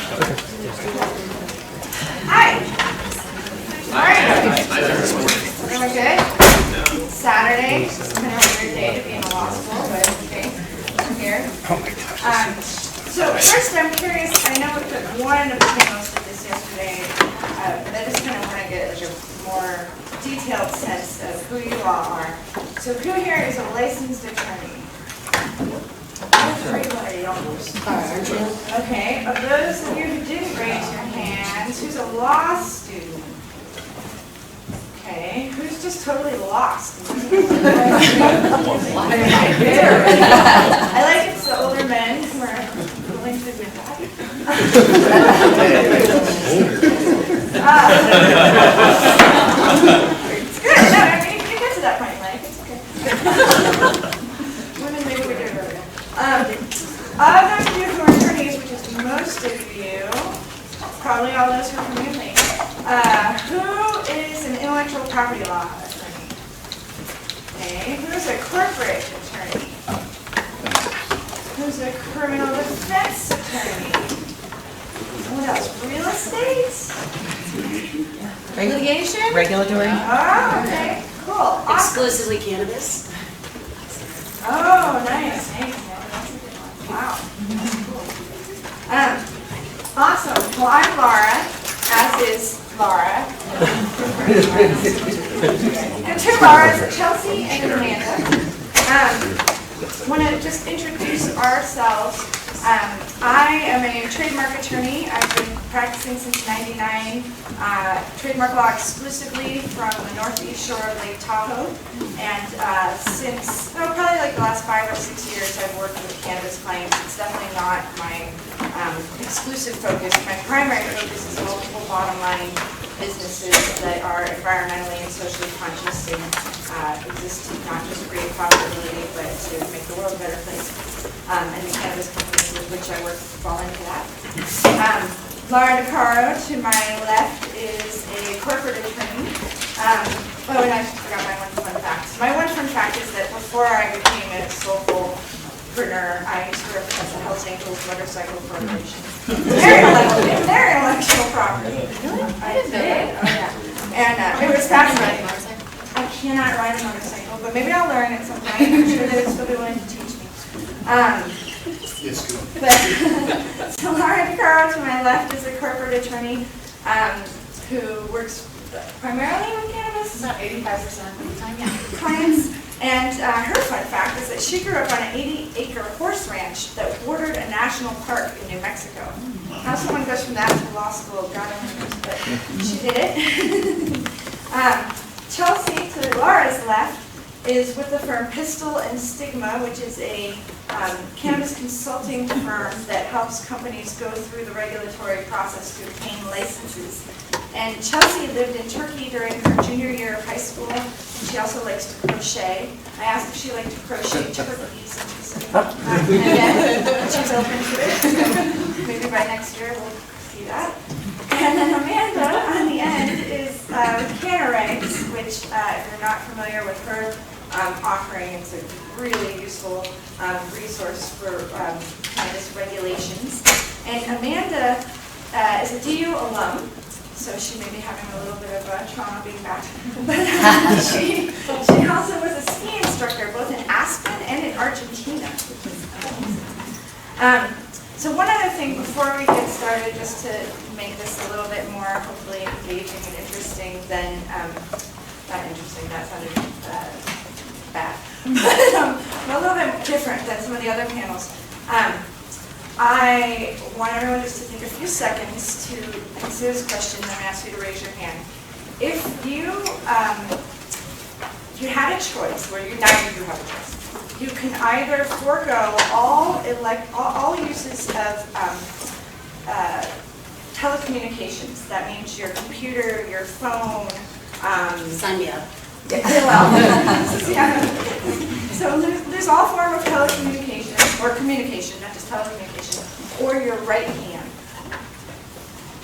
Hi. How are you? Everyone good? Saturday. It's been a weird day to be in a law school, but okay. I'm here. Oh my gosh. So first, I'm curious. I know that one of the panels did this yesterday, but I just kind of want to get like a more detailed sense of who you all are. So who here is a licensed attorney? Okay, of those of you who didn't raise your hands, who's a law student? Okay, who's just totally lost? I like it's the older men who are willing to admit that. It's good. No, I mean, you can get to that point in life. It's okay. Women, maybe we do it earlier. Of those of you who are attorneys, which is most of you, probably all those who are from Lee, who is an intellectual property law attorney? Okay, who's a corporate attorney? Who's a criminal defense attorney? What else? Real estate? Litigation? Regulatory? Oh, okay, cool. Awesome. Exclusively cannabis. Oh, nice. Wow. Awesome. Well, I'm Laura, as is Laura. And two Lauras, Chelsea and Amanda. Want to just introduce ourselves. I am a trademark attorney. I've been practicing since '99. Trademark law exclusively from the northeast shore of Lake Tahoe. And since, probably like the last 5 or 6 years, I've worked with cannabis clients. It's definitely not my exclusive focus. My primary focus is multiple bottom line businesses that are environmentally and socially conscious and exist to not just create profitability, but to make the world a better place. And the cannabis companies with which I work fall into that. Laura DeCaro, to my left, is a corporate attorney. Oh, and I forgot my one fun fact. My one fun fact is that before I became a soulfulpreneur, I used to represent the Hells Angels Motorcycle Corporation. Their intellectual property. Really? I did. Oh, yeah. And it was fascinating. I cannot ride a motorcycle, but maybe I'll learn at some point. I'm sure that it's still be willing to teach me. But so Laura DeCaro to my left is a corporate attorney who works primarily with cannabis. About 85% of the time, yeah. Clients. And her fun fact is that she grew up on an 80-acre horse ranch that bordered a national park in New Mexico. How someone goes from that to law school, God only knows, but she did it. Chelsea, to Laura's left, is with the firm Pistol and Stigma, which is a cannabis consulting firm that helps companies go through the regulatory process to obtain licenses. And Chelsea lived in Turkey during her junior year of high school, and she also likes to crochet. I asked if she liked to crochet turkeys, and she said, and then she's open to it, so maybe by next year we'll see that. And then Amanda, on the end, is Canna-Regs, which, if you're not familiar with her offering, it's a really useful resource for cannabis regulations. And Amanda is a DU alum, so she may be having a little bit of trauma being back. But she also was a ski instructor, both in Aspen and in Argentina, which is amazing. So one other thing before we get started, just to make this a little bit more hopefully engaging and interesting than, not interesting, that sounded bad, but a little bit different than some of the other panels. I want everyone just to take a few seconds to consider this question, and I'm going to ask you to raise your hand. If you had a choice, now you do have a choice. You can either forego all uses of telecommunications. That means your computer, your phone. Sign me up. Well, yeah. So there's all form of telecommunication, or communication, not just telecommunication, or your right hand.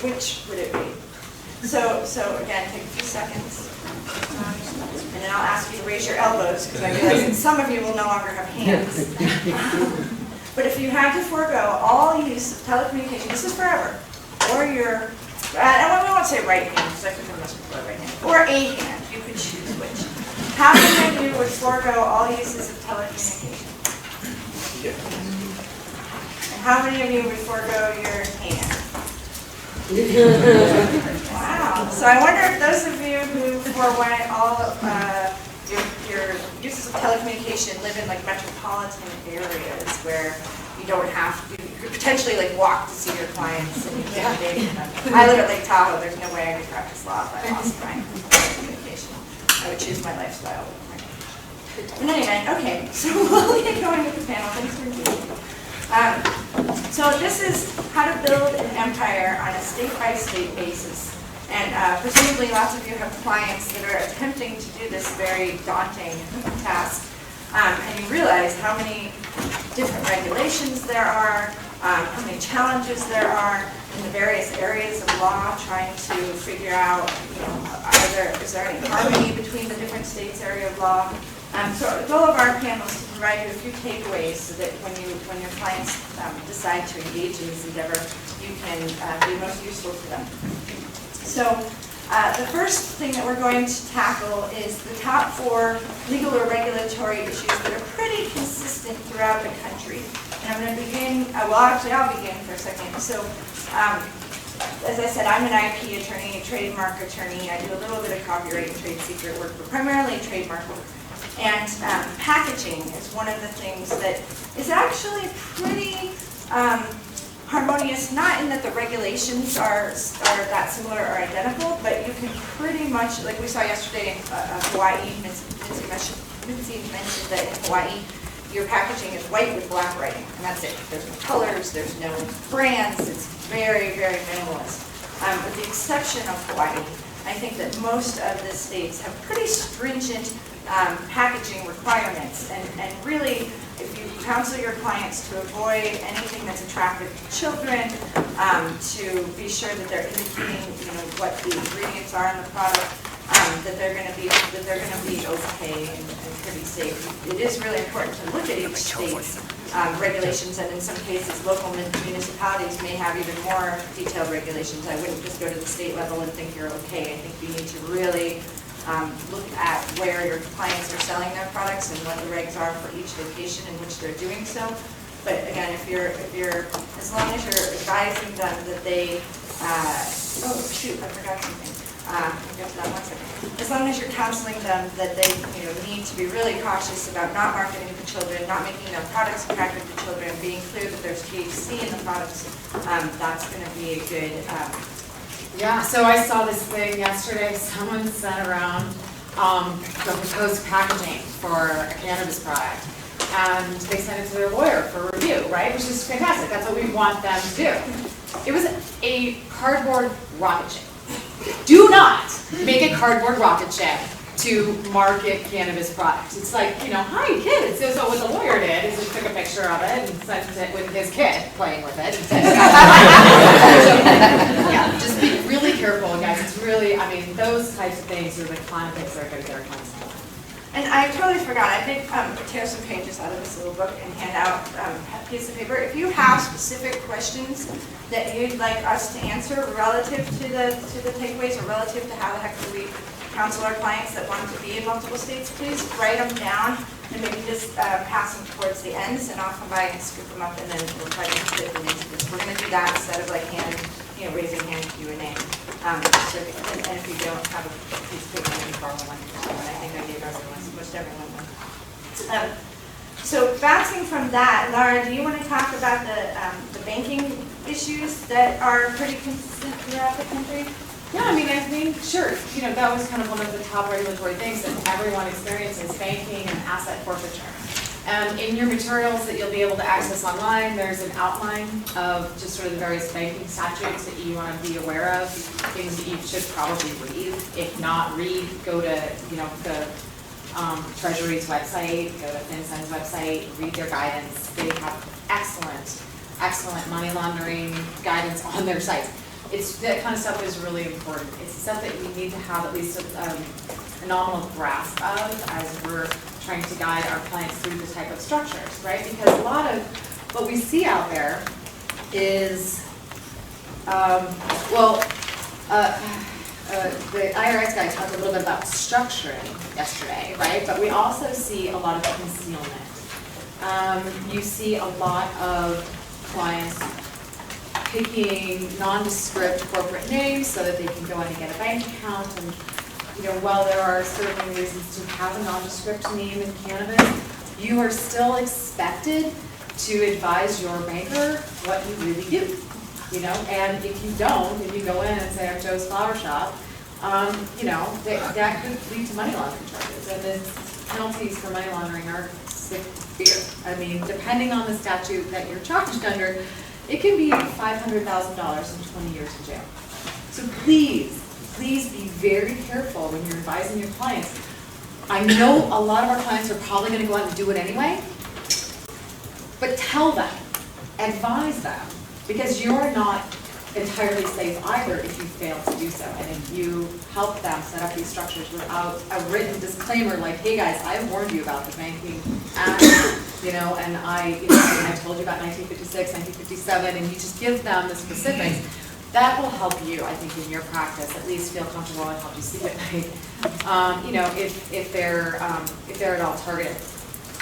Which would it be? So again, take a few seconds. And then I'll ask you to raise your elbows, because I realize that some of you will no longer have hands. But if you had to forego all use of telecommunication, this is forever, or your, we won't say right hand, because I think most people are right hand, or a hand, you could choose which. How many of you would forego all uses of telecommunication? And how many of you would forego your hand? Wow. So I wonder if those of you who forewent all of your uses of telecommunication live in like metropolitan areas where you don't have to, you could potentially like walk to see your clients and you can't date them. I live at Lake Tahoe. There's no way I could practice law if I lost my telecommunication. I would choose my lifestyle. In any event, okay, so we'll get going with the panel. Thanks for engaging. So this is how to build an empire on a state-by-state basis. And presumably lots of you have clients that are attempting to do this very daunting task. And you realize how many different regulations there are, how many challenges there are in the various areas of law, trying to figure out, is there any harmony between the different states' area of law? So the goal of our panel is to provide you a few takeaways so that when your clients decide to engage in this endeavor, you can be most useful to them. So the first thing that we're going to tackle is the top 4 legal or regulatory issues that are pretty consistent throughout the country. And I'm going to begin, I'll begin for a second. So as I said, I'm an IP attorney, a trademark attorney. I do a little bit of copyright and trade secret work, but primarily trademark work. And packaging is one of the things that is actually pretty harmonious, not in that the regulations are that similar or identical, but you can pretty much, like we saw yesterday in Hawaii, Mincy mentioned that in Hawaii, your packaging is white with black writing, and that's it. There's no colors, there's no brands, it's very, very minimalist. With the exception of Hawaii, I think that most of the states have pretty stringent packaging requirements, and really, if you counsel your clients to avoid anything that's attractive to children, to be sure that they're indicating, what the ingredients are in the product, that they're going to be okay and pretty safe. It is really important to look at each state's regulations, and in some cases, local municipalities may have even more detailed regulations. I wouldn't just go to the state level and think you're okay. I think you need to really look at where your clients are selling their products and what the regs are for each location in which they're doing so. But again, if you're as long as you're advising them that they, oh shoot, I forgot something. I'll get to that one second. As long as you're counseling them that they, need to be really cautious about not marketing to children, not making their products attractive to children, being clear that there's THC in the products, that's going to be a good. Yeah, so I saw this thing yesterday. Someone sent around the proposed packaging for a cannabis product, and they sent it to their lawyer for review, right? Which is fantastic. That's what we want them to do. It was a cardboard rocket ship. Do not make a cardboard rocket ship to market cannabis products. It's like, hi kids. So what the lawyer did is he took a picture of it and sent it with his kid playing with it. Yeah, just be really careful, guys. It's really, those types of things are the kind of things that are going to get our clients involved. And I totally forgot, I did tear some pages out of this little book and hand out a piece of paper. If you have specific questions that you'd like us to answer relative to the takeaways, or relative to how the heck do we counsel our clients that want to be in multiple states, please write them down and maybe just pass them towards the ends, and I'll come by and scoop them up, and then we'll try to fit them into this. We're going to do that instead of like raising hand Q&A. And if you don't have a piece of paper, you can borrow one. I think I gave most everyone one. So bouncing from that, Laura, do you want to talk about the banking issues that are pretty consistent throughout the country? Yeah, I think, sure, that was kind of one of the top regulatory things that everyone experiences, banking and asset forfeiture. And in your materials that you'll be able to access online, there's an outline of just sort of the various banking statutes that you want to be aware of, things that you should probably read. If not read, go to, the Treasury's website, go to FinCEN's website, read their guidance. They have excellent money laundering guidance on their sites. That kind of stuff is really important. It's stuff that we need to have at least a nominal grasp of as we're trying to guide our clients through this type of structures, right? Because a lot of what we see out there is The IRS guy talked a little bit about structuring yesterday, right? But we also see a lot of concealment. You see a lot of clients picking nondescript corporate names so that they can go in and get a bank account. And, while there are certainly reasons to have a nondescript name in cannabis, you are still expected to advise your banker what you really do. And if you don't, if you go in and say, I'm Joe's Flower Shop, that could lead to money laundering charges. And the penalties for money laundering are severe. I mean, depending on the statute that you're charged under, it can be $500,000 and 20 years in jail. So please be very careful when you're advising your clients. I know a lot of our clients are probably going to go out and do it anyway, but tell them, advise them, because you're not entirely safe either if you fail to do so. And if you help them set up these structures without a written disclaimer like, hey guys, I warned you about the Banking Act, and I told you about 1956, 1957, and you just give them the specifics, that will help you, I think, in your practice, at least feel comfortable and help you sleep at night, if they're at all targeted.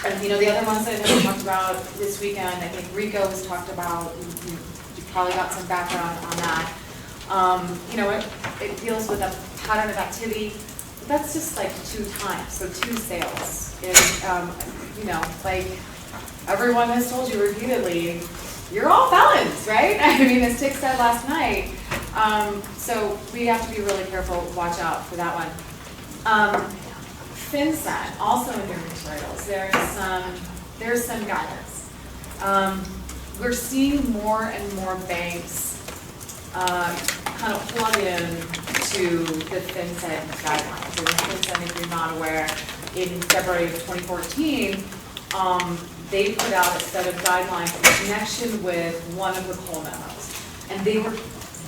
And, the other ones that we talked about this weekend, I think RICO was talked about. You probably got some background on that. It deals with a pattern of activity. But that's just like 2 times, so 2 sales. Like everyone has told you repeatedly, you're all felons, right? I mean, as Tick said last night. So we have to be really careful, watch out for that one. FinCEN, also in your materials, there's some guidance. We're seeing more and more banks kind of plug in to the FinCEN guidelines. So the FinCEN, if you're not aware, in February of 2014, they put out a set of guidelines in connection with one of the Cole memos. And they were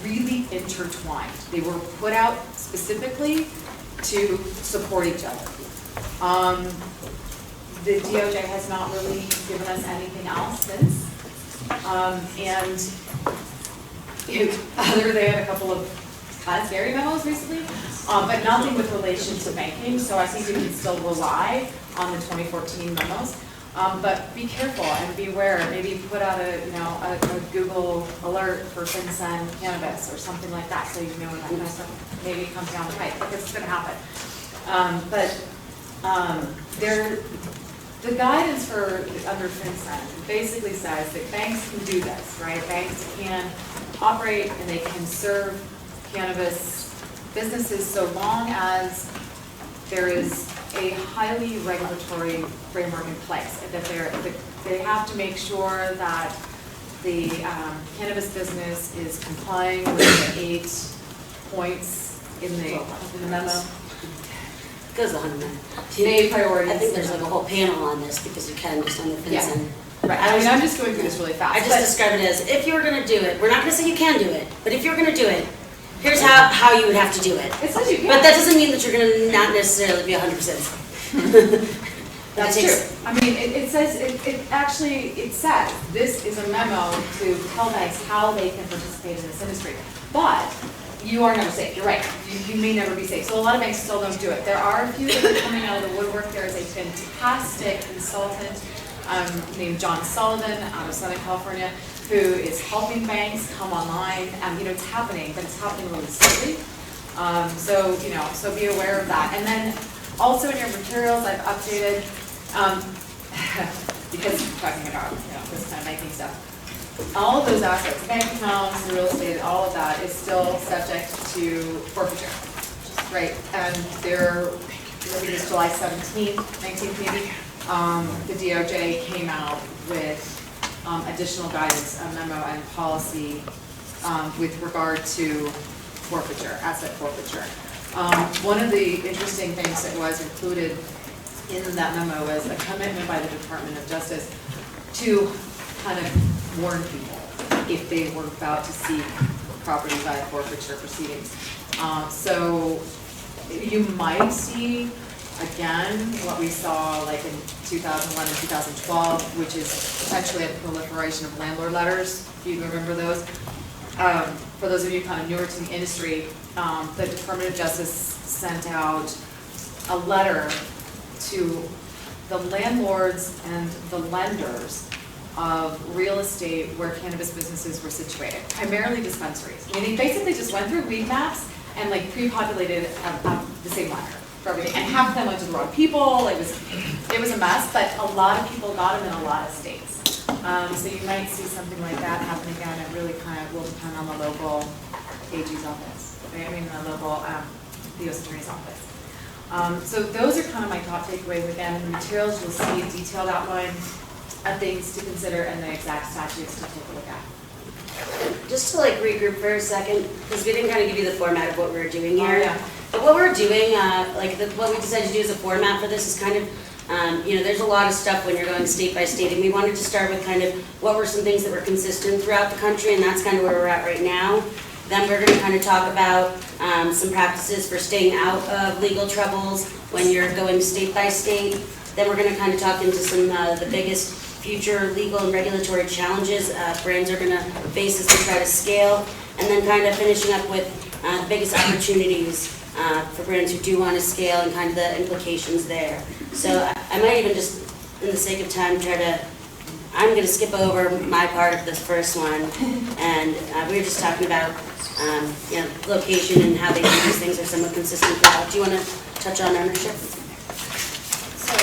really intertwined. They were put out specifically to support each other. The DOJ has not really given us anything else since. Other than a couple of kind of scary memos recently, but nothing with relation to banking, so I think you can still rely on the 2014 memos. But be careful and beware. Maybe put out a Google alert for FinCEN cannabis or something like that, so you know when that kind of stuff maybe comes down the pipe, because it's going to happen. The guidance for under FinCEN basically says that banks can do this, right? Banks can operate and they can serve cannabis businesses so long as there is a highly regulatory framework in place, and that they have to make sure that the cannabis business is complying with the 8 points in the memo. Goes on, man. 8 priorities. I think there's like a whole panel on this because you can just on the FinCEN. Right. I mean, I'm just going through this really fast. I just describe it as if you were going to do it. We're not going to say you can do it, but if you're going to do it, here's how you would have to do it. It says you can. But that doesn't mean that you're going to not necessarily be 100%. That's true. I mean, it says this is a memo to tell banks how they can participate in this industry. But you are never safe. You're right. You may never be safe. So a lot of banks still don't do it. There are a few that are coming out of the woodwork. There is a fantastic consultant named John Sullivan out of Southern California who is helping banks come online. It's happening, but it's happening really slowly. So be aware of that. And then also in your materials, I've updated, because I'm talking about, this kind of banking stuff. All of those assets, bank accounts, the real estate, all of that is still subject to forfeiture, right? And I think it's July 17th, 19th maybe, the DOJ came out with additional guidance, a memo and policy with regard to forfeiture, asset forfeiture. One of the interesting things that was included in that memo was a commitment by the Department of Justice to kind of warn people if they were about to seek property by forfeiture proceedings. So you might see, again, what we saw like in 2011 and 2012, which is essentially a proliferation of landlord letters, if you remember those. for those of you kind of newer to the industry, the Department of Justice sent out a letter to the landlords and the lenders of real estate where cannabis businesses were situated, primarily dispensaries. I mean, they basically just went through weed maps and like pre-populated the same letter for everything, and half of them went to the wrong people. It was a mess, but a lot of people got them in a lot of states. So you might see something like that happen again. It really kind of will depend on the local AG's office, right? I mean, the local the U.S. Attorney's office. So those are kind of my top takeaways. Again, in the materials you'll see a detailed outline of things to consider and the exact statutes to take a look at. Just to like regroup for a second, because we didn't kind of give you the format of what we were doing here. Oh, yeah. But what we're doing, what we decided to do as a format for this is kind of, there's a lot of stuff when you're going state by state, and we wanted to start with kind of what were some things that were consistent throughout the country, and that's kind of where we're at right now. Then we're going to kind of talk about some practices for staying out of legal troubles when you're going state by state. Then we're going to kind of talk into some the biggest future legal and regulatory challenges brands are going to face as they try to scale, and then kind of finishing up with the biggest opportunities for brands who do want to scale and kind of the implications there. So I might even just, in the sake of time, I'm going to skip over my part of this first one, and we were just talking about location and how they do these things are somewhat consistent throughout. Do you want to touch on ownership? So,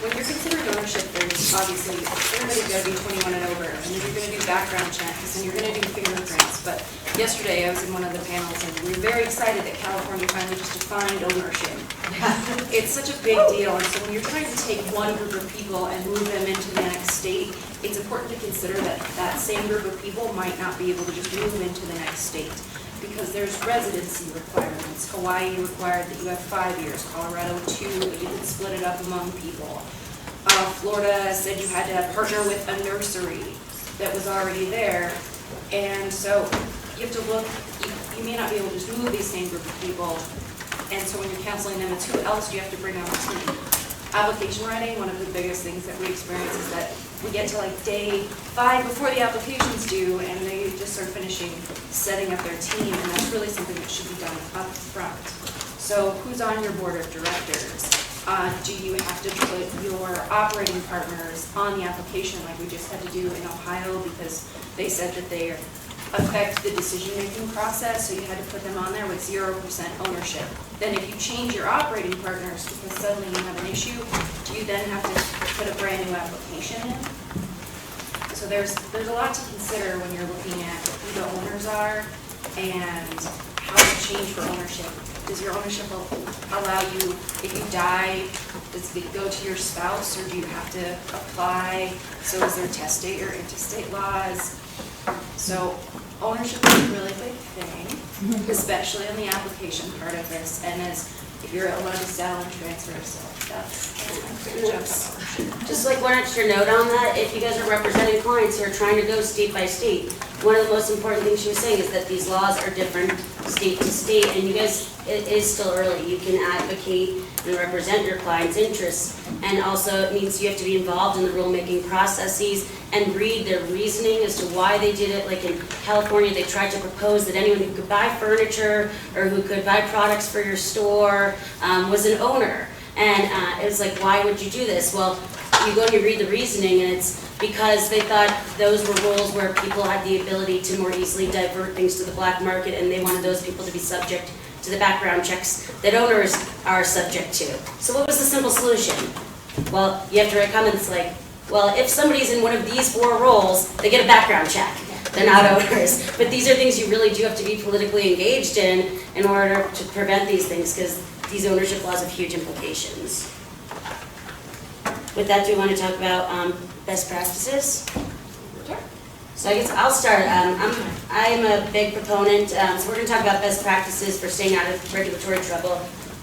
when you're considering ownership, there's obviously, everybody's got to be 21 and over, and then you're going to do background checks, and you're going to do fingerprints. But yesterday, I was in one of the panels, and we were very excited that California finally just defined ownership. It's such a big deal, and so when you're trying to take one group of people and move them into the next state, it's important to consider that that same group of people might not be able to just move into the next state, because there's residency requirements. Hawaii required that you have 5 years, Colorado 2, but you can split it up among people. Florida said you had to partner with a nursery that was already there. And so you have to look, you may not be able to just move these same group of people. And so when you're counseling them, it's who else do you have to bring on the team? Application writing, one of the biggest things that we experience is that we get to like day 5 before the application's due, and they just start finishing setting up their team, and that's really something that should be done up front. So who's on your board of directors? Do you have to put your operating partners on the application like we just had to do in Ohio, because they said that they affect the decision-making process, so you had to put them on there with 0% ownership. Then if you change your operating partners because suddenly you have an issue, do you then have to put a brand new application in? So there's a lot to consider when you're looking at who the owners are and how to change for ownership. Does your ownership allow you, if you die, does it go to your spouse, or do you have to apply? So is there testate or intestate laws? So ownership is a really big thing, especially on the application part of this, and if you're allowed to sell and transfer, so that's my quick jump on ownership. Just like one extra note on that, if you guys are representing clients who are trying to go state by state, one of the most important things she was saying is that these laws are different state to state, and you guys, it is still early. You can advocate and represent your clients' interests, and also it means you have to be involved in the rulemaking processes and read their reasoning as to why they did it. Like in California, they tried to propose that anyone who could buy furniture or who could buy products for your store was an owner. And it was like, why would you do this? Well, you go and you read the reasoning, and it's because they thought those were rules where people had the ability to more easily divert things to the black market, and they wanted those people to be subject to the background checks that owners are subject to. So what was the simple solution? Well, you have to write comments like, well, if somebody's in one of these 4 roles, they get a background check. They're not owners. But these are things you really do have to be politically engaged in order to prevent these things, because these ownership laws have huge implications. With that, do we want to talk about best practices? Sure. So I guess I'll start. I'm a big proponent, so we're going to talk about best practices for staying out of regulatory trouble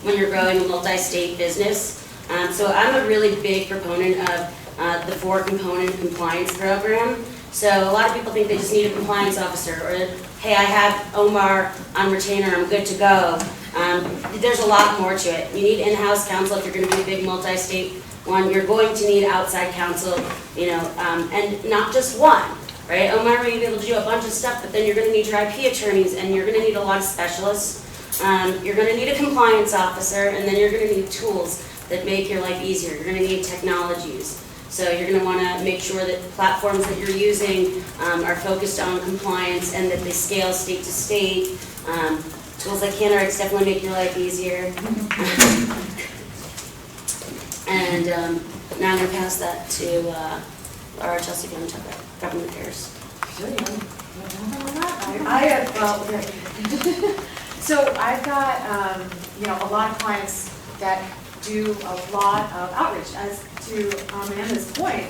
when you're growing a multi-state business. So I'm a really big proponent of the 4-component compliance program. So a lot of people think they just need a compliance officer, or hey, I have Omar on retainer, I'm good to go. There's a lot more to it. You need in-house counsel if you're going to be a big multi-state one. You're going to need outside counsel, and not just one, right? Omar may be able to do a bunch of stuff, but then you're gonna need your IP attorneys, and you're gonna need a lot of specialists. You're gonna need a compliance officer, and then you're gonna need tools that make your life easier. You're gonna need technologies. So you're gonna wanna make sure that the platforms that you're using are focused on compliance and that they scale state to state. Tools like CanRx definitely make your life easier. And now I'm gonna pass that to Laura Chelsea Gunn, Government Affairs. So I've got, a lot of clients that do a lot of outreach. As to Amanda's point,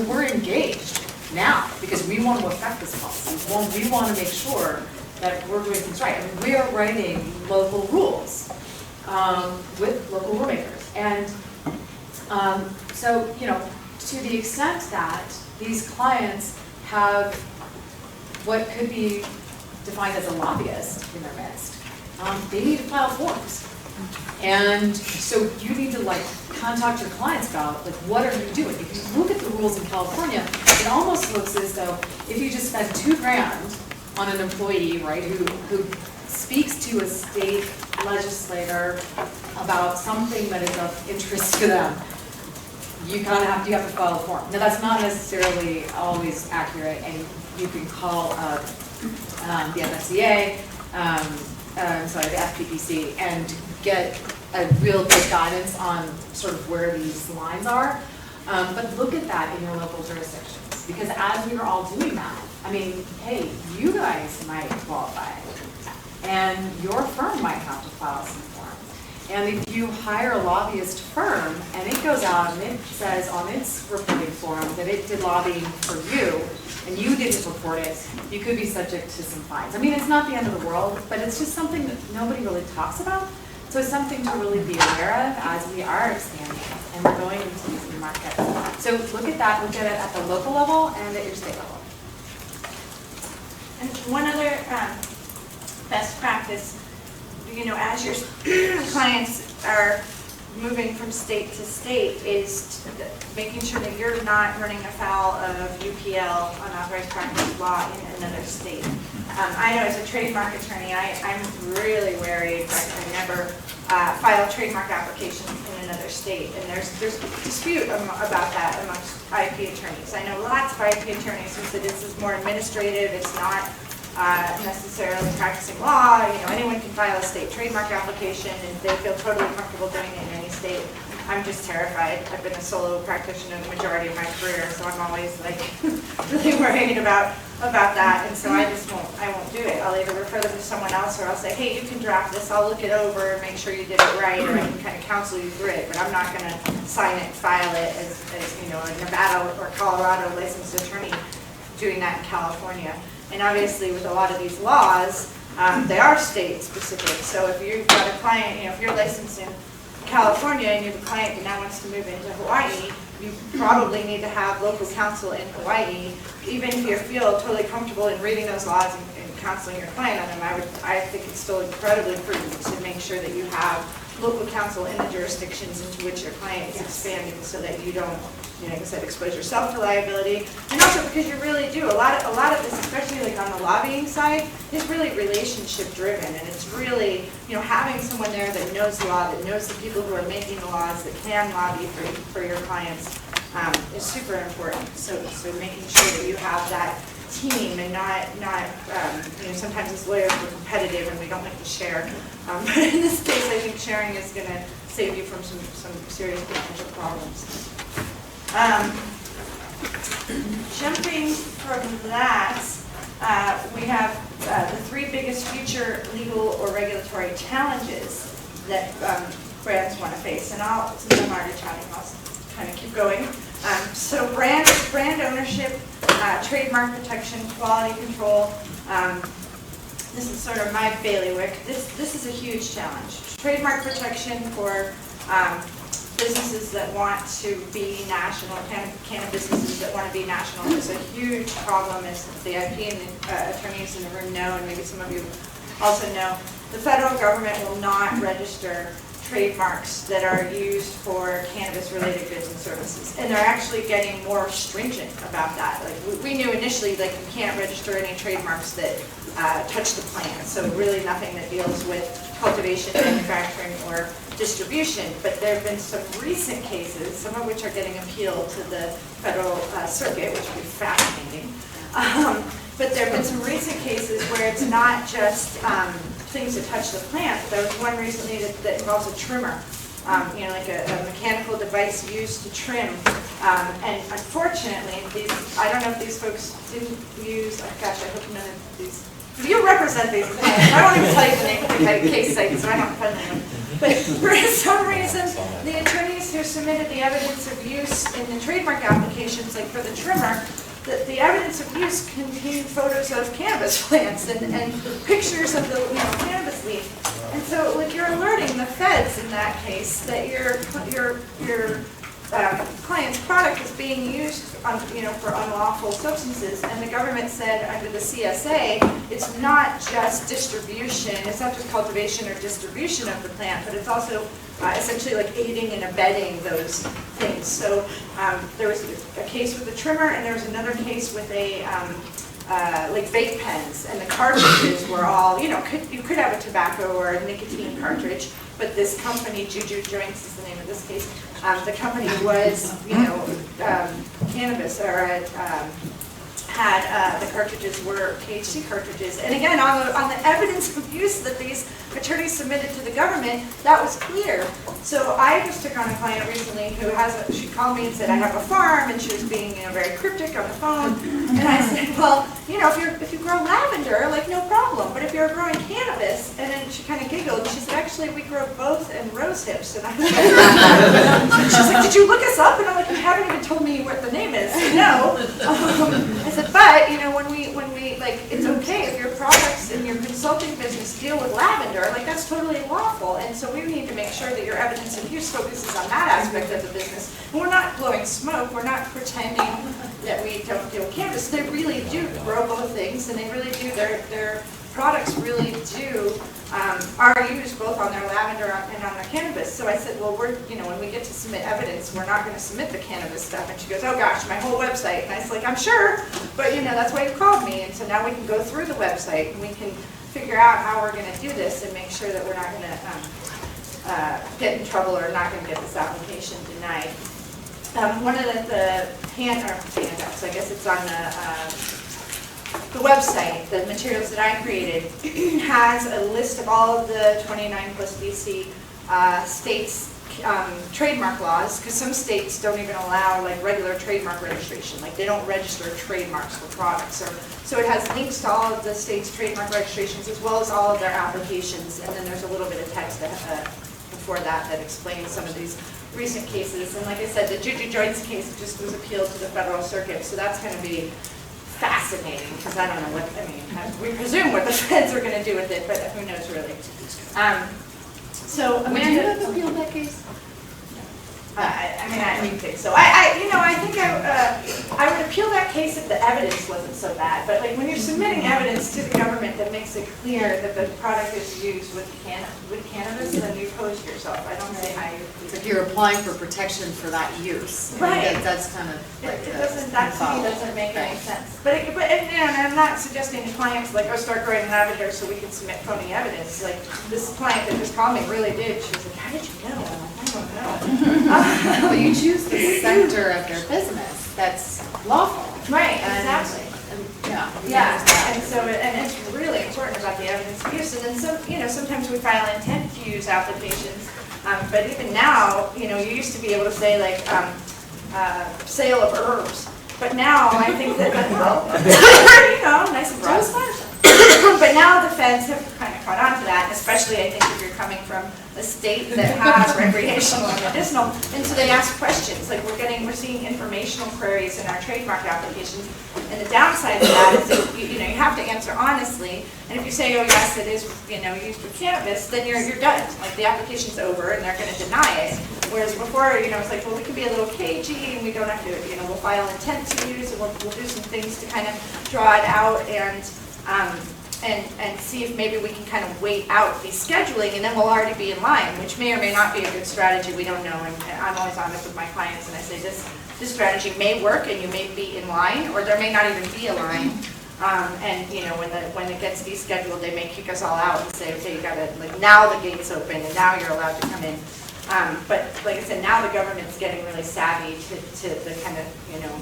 we're engaged now because we want to affect this policy. We want to make sure that we're doing things right. I mean, we are writing local rules with local rulemaker. And so, to the extent that these clients have what could be defined as a lobbyist in their midst, they need to file forms. And so you need to contact your clients about what are you doing? If you look at the rules in California, it almost looks as though if you just spend $2,000 on an employee, right, who speaks to a state legislator about something that is of interest to them, you have to file a form. Now that's not necessarily always accurate, and you can call the FSCA, the FPPC, and get a real good guidance on sort of where these lines are. But look at that in your local jurisdictions, because as we are all doing that, I mean, hey, you guys might qualify, and your firm might have to file some form. And if you hire a lobbyist firm, and it goes out and it says on its reporting form that it did lobbying for you, and you didn't report it, you could be subject to some fines. I mean, it's not the end of the world, but it's just something that nobody really talks about. So it's something to really be aware of as we are expanding and we're going into these new markets. So look at that, look at it at the local level and at your state level. And one other best practice, as your clients are moving from state to state, is making sure that you're not running afoul of UPL, unauthorized practice law, in another state. I know as a trademark attorney, I'm really wary. In fact, I never file trademark applications in another state, and there's dispute about that amongst IP attorneys. I know lots of IP attorneys who say this is more administrative, it's not necessarily practicing law. Anyone can file a state trademark application, and they feel totally comfortable doing it in any state. I'm just terrified. I've been a solo practitioner the majority of my career, so I'm always really worried about that, and so I won't do it. I'll either refer them to someone else, or I'll say, hey, you can draft this, I'll look it over and make sure you did it right, or I can kind of counsel you through it, but I'm not going to sign it and file it as a Nevada or Colorado licensed attorney doing that in California. And obviously with a lot of these laws, they are state specific. So if you've got a client, if you're licensed in California and you have a client that now wants to move into Hawaii, you probably need to have local counsel in Hawaii. Even if you feel totally comfortable in reading those laws and counseling your client on them, I think it's still incredibly prudent to make sure that you have local counsel in the jurisdictions into which your client is expanding, so that you don't, like I said, expose yourself to liability. And also because you really do, a lot of this, especially on the lobbying side, is really relationship driven, and it's really, having someone there that knows the law, that knows the people who are making the laws, that can lobby for your clients, is super important. So making sure that you have that team, and not sometimes as lawyers we're competitive and we don't like to share. But in this case, I think sharing is going to save you from some serious potential problems. Jumping from that, we have the three biggest future legal or regulatory challenges that brands want to face. And since I'm already chatting, I'll kind of keep going. So brand ownership, trademark protection, quality control. This is sort of my bailiwick. This is a huge challenge. Trademark protection for businesses that want to be national, cannabis businesses that want to be national, is a huge problem, as the IP and the attorneys in the room know, and maybe some of you also know. The federal government will not register trademarks that are used for cannabis-related goods and services. And they're actually getting more stringent about that. Like, we knew initially, like, you can't register any trademarks that touch the plant. So really nothing that deals with cultivation, manufacturing, or distribution. But there have been some recent cases, some of which are getting appealed to the federal circuit, which would be fascinating. But there have been some recent cases where it's not just things that touch the plant. There was one recently that involves a trimmer, like a mechanical device used to trim. And unfortunately, I don't know if these folks didn't use, oh gosh, I hope none of these, you represent these clients. I won't even tell you the name of the case site, so I don't put them. But for some reason, the attorneys who submitted the evidence of use in the trademark applications, like for the trimmer, the evidence of use contained photos of cannabis plants and pictures of the cannabis leaf. And so, like, you're alerting the feds in that case that your client's product is being used for unlawful substances, and the government said under the CSA, it's not just distribution, it's not just cultivation or distribution of the plant, but it's also essentially like aiding and abetting those things. So there was a case with a trimmer, and there was another case with a like vape pens, and the cartridges were all, you could have a tobacco or a nicotine cartridge, but this company, Juju Joints is the name of this case, the company was, cannabis, or had the cartridges were THC cartridges. And again, on the evidence of use that these attorneys submitted to the government, that was clear. So I just took on a client recently who she called me and said, I have a farm, and she was being, very cryptic on the phone. And I said, well, if you grow lavender, like, no problem. But if you're growing cannabis, and then she kind of giggled, and she said, actually, we grow both and rose hips. And I was like, she's like, did you look us up? And I'm like, you haven't even told me what the name is. No. I said, but, when we, like, it's okay if your products in your consulting business deal with lavender, like, that's totally lawful. And so we need to make sure that your evidence of use focuses on that aspect of the business. And we're not blowing smoke, we're not pretending that we don't deal with cannabis. They really do grow both things, and they really do, their products really do, are used both on their lavender and on their cannabis. So I said, well, when we get to submit evidence, we're not going to submit the cannabis stuff. And she goes, oh gosh, my whole website. And I was like, I'm sure, but that's why you called me. And so now we can go through the website, and we can figure out how we're going to do this and make sure that we're not going to get in trouble or not going to get this application denied. One of the handouts, I guess it's on the website, the materials that I created, has a list of all of the 29 plus DC states' trademark laws, because some states don't even allow like regular trademark registration, like they don't register trademarks for products. So it has links to all of the states' trademark registrations as well as all of their applications, and then there's a little bit of text before that explains some of these recent cases. And like I said, the Juju Joints case just was appealed to the federal circuit, so that's going to be fascinating, because I don't know we presume what the feds are going to do with it, but who knows really. So Amanda, would you have appealed that case? I don't think so. I think I would appeal that case if the evidence wasn't so bad. But like when you're submitting evidence to the government that makes it clear that the product is used with cannabis, then you pose yourself. I don't see how you. If you're applying for protection for that use, right? That's kind of like it doesn't. That to me doesn't make any sense. But I'm not suggesting to clients like, oh, start growing lavender so we can submit phony evidence. Like this client that just called me really did. She was like, how did you know? I don't know. But you choose the sector of their business that's lawful. Right, exactly. Yeah. And so, and it's really important about the evidence of use. And then sometimes we file intent to use applications. But even now, you used to be able to say like sale of herbs. But now I think that nice and broad. But now the feds have kind of caught on to that, and especially I think if you're coming from a state that has recreational and medicinal, and so they ask questions. Like we're seeing informational queries in our trademark applications, and the downside of that is that you have to answer honestly. And if you say, oh yes, it is used with cannabis, then you're done. Like the application's over, and they're going to deny it. Whereas before, it's like, well, we can be a little cagey, and we don't have to, we'll file intent to use, and we'll do some things to kind of draw it out, and and see if maybe we can kind of wait out the scheduling, and then we'll already be in line, which may or may not be a good strategy, we don't know. And I'm always honest with my clients, and I say this strategy may work, and you may be in line, or there may not even be a line. And you know, when it gets descheduled, they may kick us all out and say, okay, you gotta, like, now the gate's open, and now you're allowed to come in. But like I said, now the government's getting really savvy to the kind of, you know,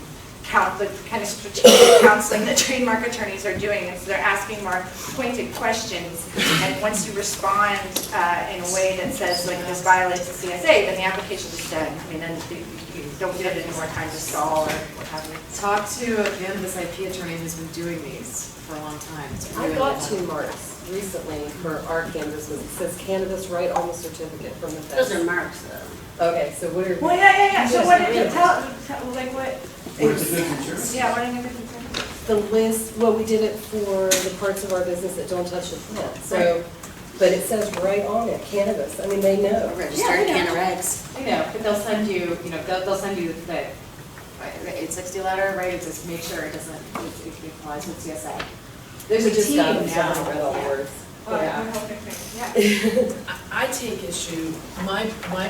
the kind of strategic counseling that trademark attorneys are doing. And so they're asking more pointed questions. And once you respond in a way that says, like, this violates the CSA, then the application is done. I mean, then you don't get any more time to stall or what have you. Talk to a cannabis IP attorney who's been doing these for a long time. It's I really got helpful. 2 marks recently for our cannabis, it says cannabis right on the certificate from the Those feds. are marks though. Okay, so what are? Well, yeah. So Yes, what I did you read. tell, like what? Where's the difference? Yeah, what are you gonna The list, well, we did it for the parts of our business that don't touch the plant, so, but it says right on it, cannabis, I mean, they know. Registered can of regs. I know, but they'll send you, you know, they'll send you the 860 letter, right? It just make sure it doesn't, it complies with CSA. There's a We just team got it, so I now. haven't read all the words. Oh, Yeah. yeah. I take issue, my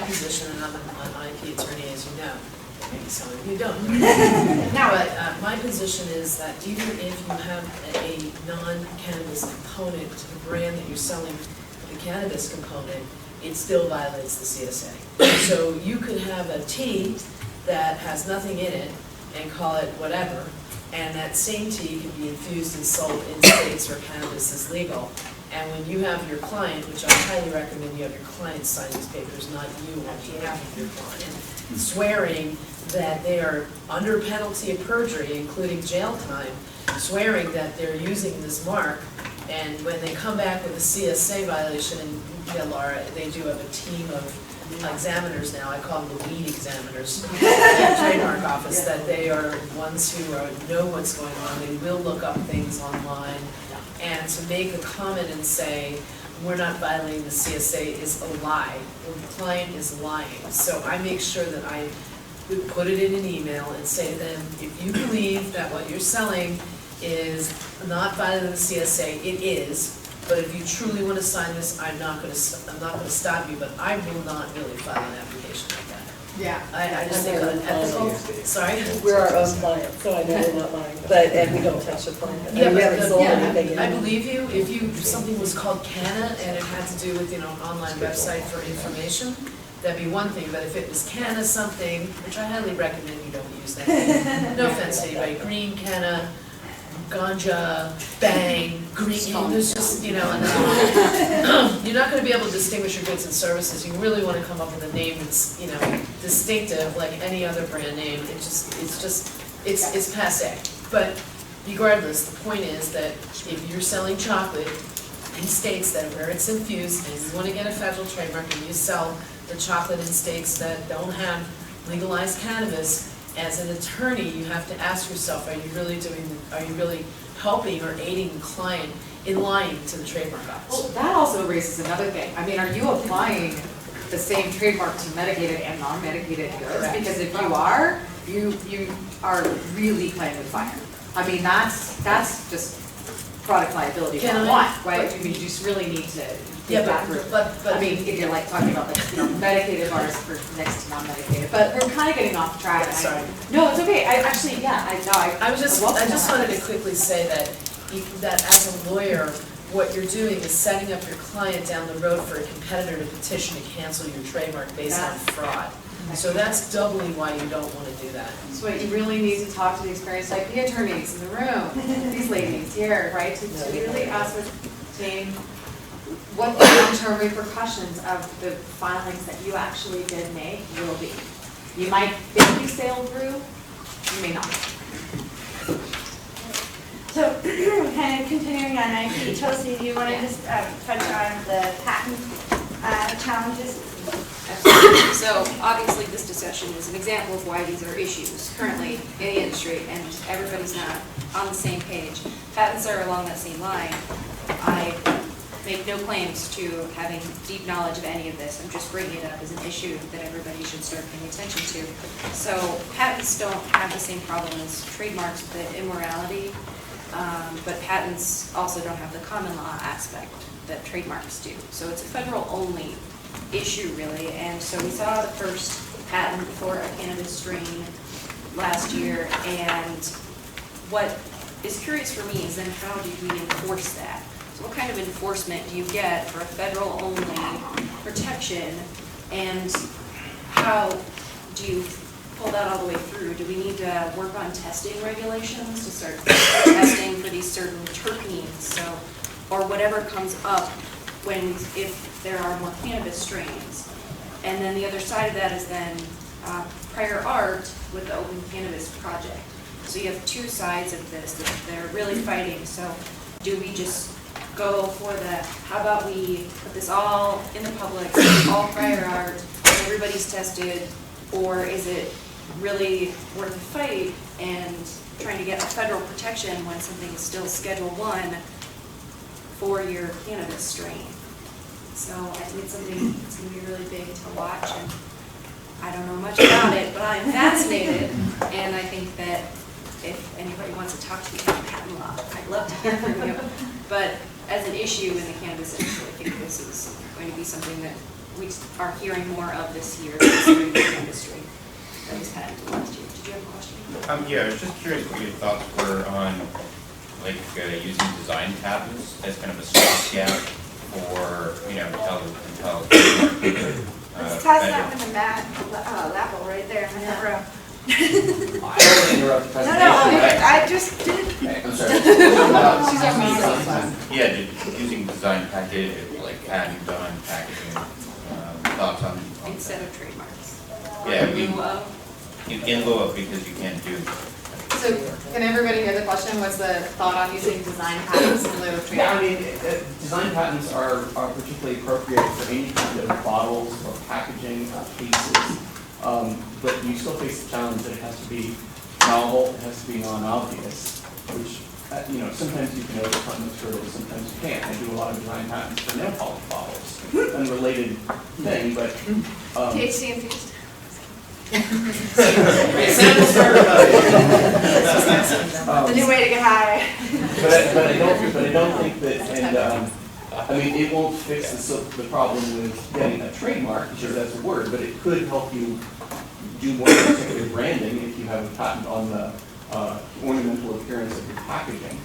position, and I'm an IP attorney, as you know, maybe some of you don't. Now, But my position is that even if you have a non-cannabis component to the brand that you're selling, the cannabis component, it still violates the CSA. So you could have a tea that has nothing in it and call it whatever, and that same tea can be infused and sold in states where cannabis is legal. And when you have your client, which I highly recommend you have your client sign these papers, not you on behalf of your client, swearing that they are under penalty of perjury, including jail time, swearing that they're using this mark, and when they come back with a CSA violation, and yeah, Laura, they do have a team of examiners now, I call them the weed examiners, in the trademark office, that they are ones who know what's going on, they will look up things online, and to make a comment and say, we're not violating the CSA is a lie, the client is lying. So I make sure that I would put it in an email and say to them, if you believe that what you're selling is not violating the CSA, it is, but if you truly want to sign this, I'm not going to stop you, but I will not really file an application like that. Yeah. I just think on an ethical, sorry? We're our own client, so I know they're not lying, but, and we don't touch the plant. I mean, Yeah, we haven't but sold yeah, anything I yet. believe you, if something was called Canna and it had to do with, you know, an online website for information, that'd be one thing, but if it was Canna something, which I highly recommend you don't use that. No offense to anybody, green Canna, ganja, bang, green, there's just, you know, and you're not gonna be able to distinguish your goods and services. You really wanna come up with a name that's, you know, distinctive, like any other brand name. It's passe. But regardless, the point is that if you're selling chocolate in states that where it's infused, and you wanna get a federal trademark, and you sell the chocolate in states that don't have legalized cannabis, as an attorney, you have to ask yourself, are you really helping or aiding the client in lying to the trademark Well, office? that also raises another thing. I mean, are you applying the same trademark to medicated and non-medicated goods? Correct. Because if you are, you are really playing with fire. I mean, that's just product liability Can I- 101, right? I mean, you just really need to Yeah, get that through. but I mean, if you're like talking about like, you know, medicated bars for next to non-medicated, but we're kind of getting off track. and I- Sorry. No, it's okay. I actually, yeah, I just welcome wanted that. to quickly say that as a lawyer, what you're doing is setting up your client down the road for a competitor to petition to cancel your trademark based on fraud. So that's doubly why you don't want to do that. So what you really need to talk to the experienced IP attorneys in the room, these ladies here, right, to really ascertain what the long-term repercussions of the filings that you actually did make will be. You might think you sailed through, you may not. So, kind of continuing on IP, Chelsea, do you want to just touch on the patent challenges? So obviously, this discussion is an example of why these are issues currently in the industry, and everybody's not on the same page. Patents are along that same line. I make no claims to having deep knowledge of any of this. I'm just bringing it up as an issue that everybody should start paying attention to. So patents don't have the same problem as trademarks, the immorality but patents also don't have the common law aspect that trademarks do. So it's a federal-only issue, really, and so we saw the first patent for a cannabis strain last year, and what is curious for me is then how do we enforce that? So what kind of enforcement do you get for a federal-only protection, and how do you pull that all the way through? Do we need to work on testing regulations to start testing for these certain terpenes, so, or whatever comes up if there are more cannabis strains? And then the other side of that is then prior art with the Open Cannabis Project. So you have two sides of this that they're really fighting. So do we just go for how about we put this all in the public, all prior art, everybody's tested, or is it really worth the fight and trying to get a federal protection when something is still Schedule 1 for your cannabis strain? So I think it's something that's going to be really big to watch, and I don't know much about it, but I'm fascinated, and I think that if anybody wants to talk to me about patent law, I'd love to hear from you. But as an issue in the cannabis industry, I think this is going to be something that we are hearing more of this year, considering the industry that was patented last year. Did you have a question? Yeah, I was just curious what your thoughts were on using design patents as kind of a stopgap for, until Let's toss that one to Matt Lappel right there in the front row. I don't want to interrupt the No, presentation. I just did. Okay, I'm sorry. She's our main. Yeah, using design package, like patent on packaging, thoughts on Instead of trademarks. Yeah, In lieu of. in lieu of, because you can't do. So can everybody hear the question? What's the thought on using design patents in lieu of Yeah, I trademark? mean, design patents are particularly appropriate for any kind of bottles or packaging cases. But you still face the challenge that it has to be novel, it has to be non-obvious, which, sometimes you can overcome those hurdles, sometimes you can't. I do a lot of design patents for nail polish bottles, unrelated thing, but. THC infused. The new way to get high. But I don't think that, and, it won't fix the problem with getting a trademark, because that's a word, but it could help you do more particular branding if you have a patent on the ornamental appearance of your packaging.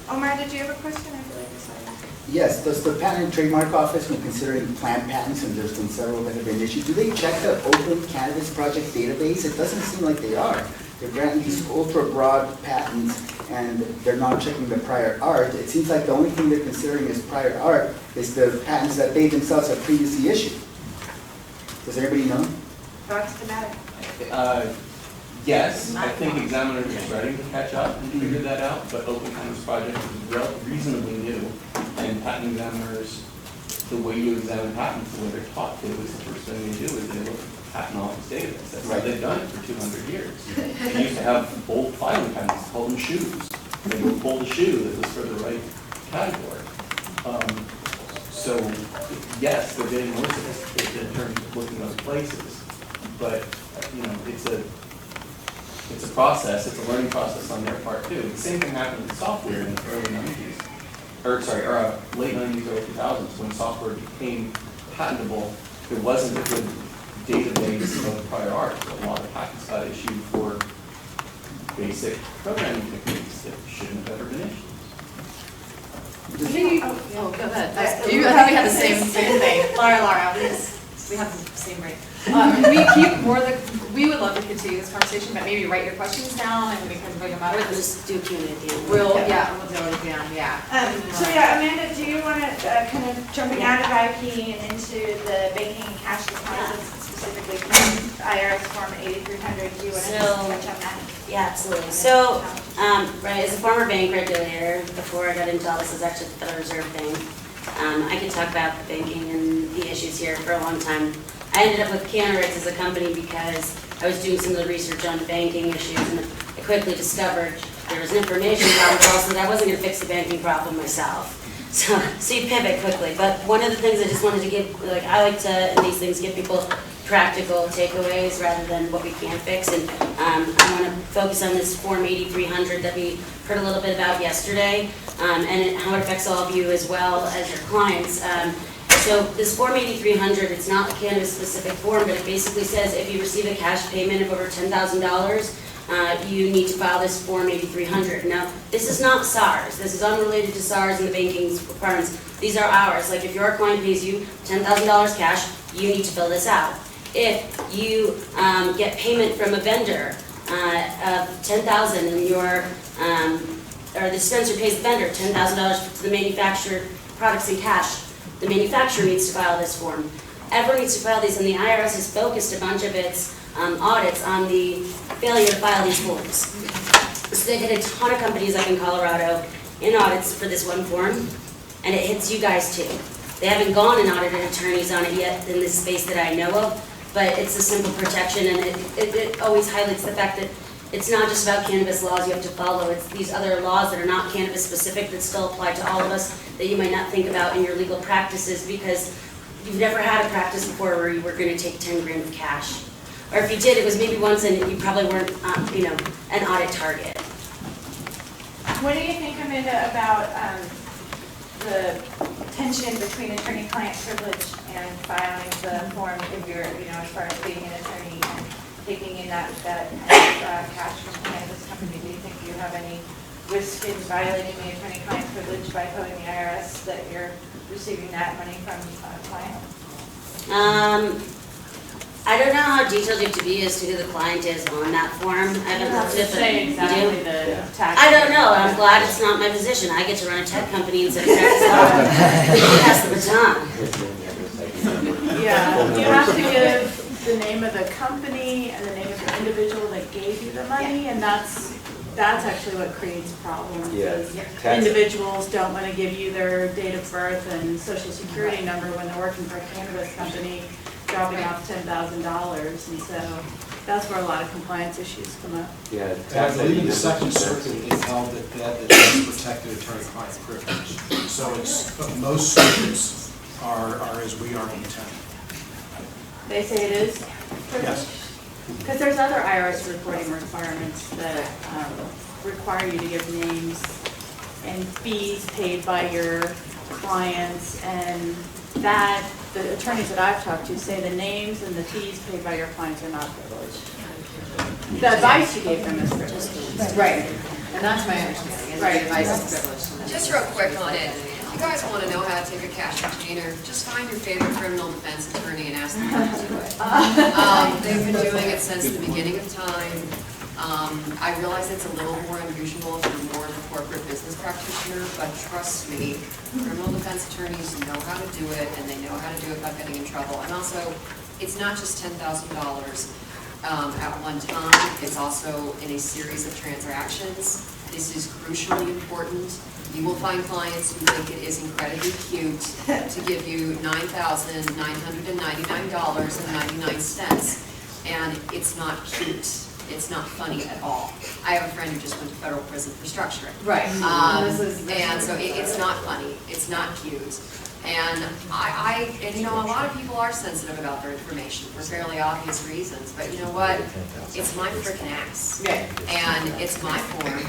Omar, did you have a question? I feel like you said. Yes, does the Patent and Trademark Office, when considering plant patents, and there's been several that have been issued, do they check the Open Cannabis Project database? It doesn't seem like they are. They're granting these ultra-broad patents, and they're not checking the prior art. It seems like the only thing they're considering as prior art is the patents that they themselves have previously issued. Does anybody know? Thoughts to matter? Yes, I think examiners are starting to catch up and figure that out, but Open Cannabis Project is reasonably new, and patent examiners, the way you examine patents, the way they're taught to, is the first thing they do is they look at the patent office database. That's how they've done it for 200 years. They used to have bold filing patents called them shoes. They would pull the shoe that was for the right category. So, yes, they're getting more sophisticated in terms of looking at those places, but, it's a process, it's a learning process on their part too. The same thing happened with software in the early 90s, late 90s, early 2000s, when software became patentable. There wasn't a good database of prior art. A lot of patents got issued for basic programming techniques that shouldn't have ever been issued. Oh, go ahead. You probably have the same thing. Laura, we have the same rate. We would love to continue this conversation, but maybe write your questions down and we can bring them up. We'll just do Q&A at the end. We'll do it again, yeah. So yeah, Amanda, do you want to kind of jumping out of IP and into the banking and cash deposits specifically from IRS Form 8300? Do you want to just touch on that? Yeah, absolutely. So, right, as a former bank regulator, before I got into all this, is actually the Federal Reserve thing. I can talk about the banking and the issues here for a long time. I ended up with Canarix as a company because I was doing some of the research on banking issues, and I quickly discovered there was an information problem, but also that I wasn't going to fix the banking problem myself. So you pivot quickly. But one of the things I just wanted to give, I like to, in these things, give people practical takeaways rather than what we can fix. And I want to focus on this Form 8300 that we heard a little bit about yesterday, and how it affects all of you as well as your clients. So this Form 8300, it's not a cannabis-specific form, but it basically says if you receive a cash payment of over $10,000, you need to file this Form 8300. Now, this is not SARS. This is unrelated to SARS and the banking requirements. These are ours. Like if your client pays you $10,000 cash, you need to fill this out. If you get payment from a vendor of $10,000 and your, or the dispenser pays the vendor $10,000 to the manufactured products in cash, the manufacturer needs to file this form. Everyone needs to file these, and the IRS has focused a bunch of its audits on the failure to file these forms. So they get a ton of companies up in Colorado in audits for this one form, and it hits you guys too. They haven't gone and audited attorneys on it yet in this space that I know of, but it's a simple protection, and it always highlights the fact that it's not just about cannabis laws you have to follow, it's these other laws that are not cannabis specific that still apply to all of us that you might not think about in your legal practices because you've never had a practice before where you were gonna take 10 grand of cash. Or if you did, it was maybe once and you probably weren't, an audit target. What do you think, Amanda, about the tension between attorney-client privilege and filing the form if you're, as far as being an attorney and taking in that cash from the cannabis company? Do you think you have any risk in violating the attorney-client privilege by telling the IRS that you're receiving that money from a client? I don't know how detailed you have to be as to who the client is on that form. I haven't looked at it, but you do? the tax. I don't know, I'm glad it's not my position. I get to run a tech company instead of practice law. Pass the baton. Yeah, you have to give the name of the company and the name of the individual that gave you the money, and that's actually what creates problems. Is individuals don't want to give you their date of birth and social security number when they're working for a cannabis company, dropping off $10,000, and so that's where a lot of compliance issues come up. Yeah. I believe the Second Circuit has held that is protected attorney-client privilege. So it's, most circuits are as we are in town. They say it is? Yes. Because there's other IRS reporting requirements that require you to give names and fees paid by your clients, and that, the attorneys that I've talked to say the names and the fees paid by your clients are not privileged. The advice you gave them is privileged. Right, and that's my understanding, is the Right. advice is privileged. Just real quick on it, if you guys want to know how to take a cash retainer, just find your favorite criminal defense attorney and ask them how to do it. They've been doing it since the beginning of time. I realize it's a little more unusual if you're more of a corporate business practitioner, but trust me, criminal defense attorneys know how to do it, and they know how to do it without getting in trouble. And also, it's not just $10,000 at one time, it's also in a series of transactions. This is crucially important. You will find clients who think it is incredibly cute to give you $9,999.99, and it's not cute. It's not funny at all. I have a friend who just went to federal prison for structuring. Right. And so it's not funny, it's not cute. And and a lot of people are sensitive about their information for fairly obvious reasons, but you know what? It's my frickin' ass. Yeah. And it's my form,